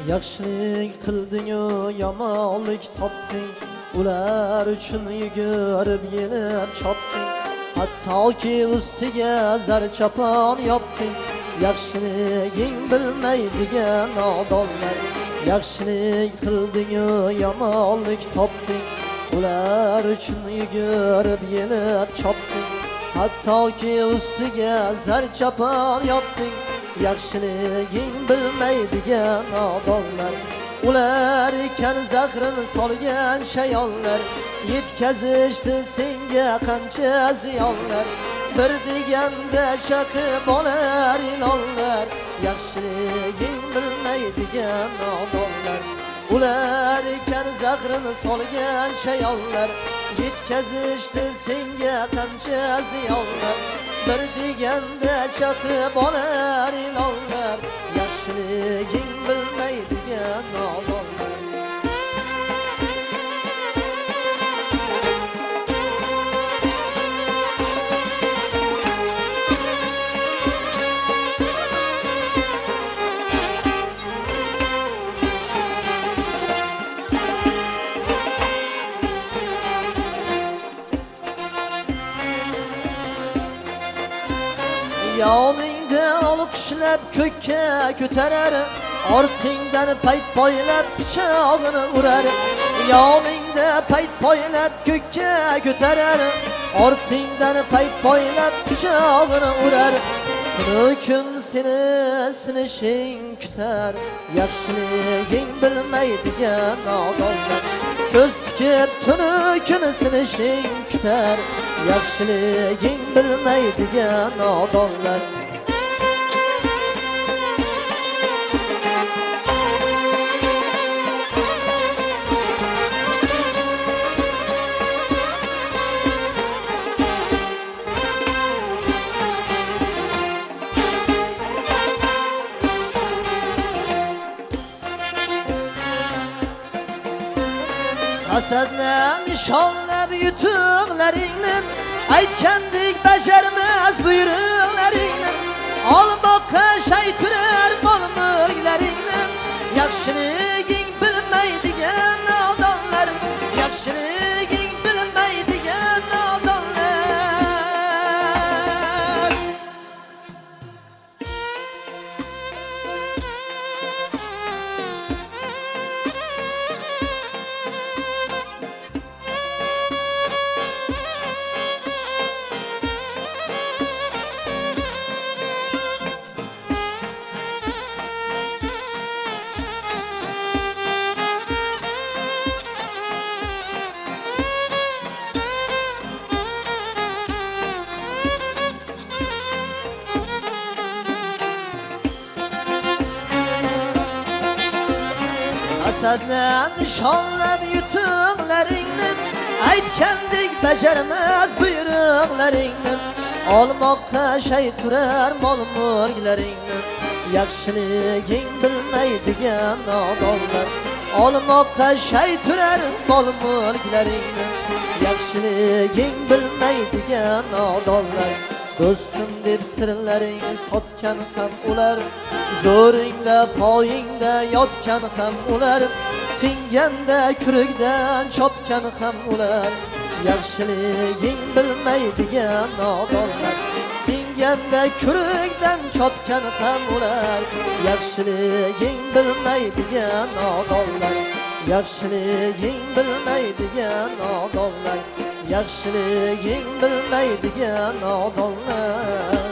Yaxshilik qilding-u yomonlik topding, ular uchun yugurib yelib chopding, hattoki ustiga zar chapon yopding. Yaxshiliging bilmaydigan nodonlar, yaxshilik qilding-u yomonlik topding, ular uchun yugurib yelib chopding, hattoki ustiga zar chapon yopding. Yaxshiliging bilmaydigan nodonlar, ular ekan zahrini solgan shayonlar, yetkazishdi senga qancha ziyonlar. Bir deganda chaqib olar ilonlar, yaxshiliging bilmaydigan nodonlar, ular ekan zahrini solgan shayonlar, yetkazishdi senga qancha ziyonlar. Bir deganda chaqib olar ilonlar, yaxshiliging bilmaydigan nodonlar. Yoningda olqishlab ko'kka ko'tarar, ortingdan payt poylab pichog'ini urar. Yoningda payt poylab ko'kka ko'tarar, ortingdan payt poylab pichog'ini urar. Tunu kun seni sinishing kutar, yaxshiliging bilmaydigan nodonlar. Ko'z tikib tunu kun sinishing kutar, yaxshiliging bilmaydigan nodonlar. Hasadlan nishonlab yutuqlaringni, aytgandek bajarmas buyruqlaringni, olmoqqa shay turar mol-mulklaringni. Yaxshiliging bilmaydigan nodonlar, yaxshiliging bilmaydigan nodonlar. Hasadlan nishonlab yutuqlaringni, aytgandek bajarmas buyruqlaringni, olmoqqa shay turar mol-mulklaringni. Yaxshiliging bilmaydigan nodonlar, olmoqqa shay turar mol-mulklaringni. Yaxshiliging bilmaydigan nodonlar, do'stim deb sirlaring sotgan ham ular, zo'ringda poyingda yotgan ham ular, singanda kurikdan chopgan ham ular. Yaxshiliging bilmaydigan nodonlar, singanda kurikdan chopgan ham ular. Yaxshiliging bilmaydigan nodonlar, yaxshiliging bilmaydigan nodonlar, yaxshiliging bilmaydigan nodonlar.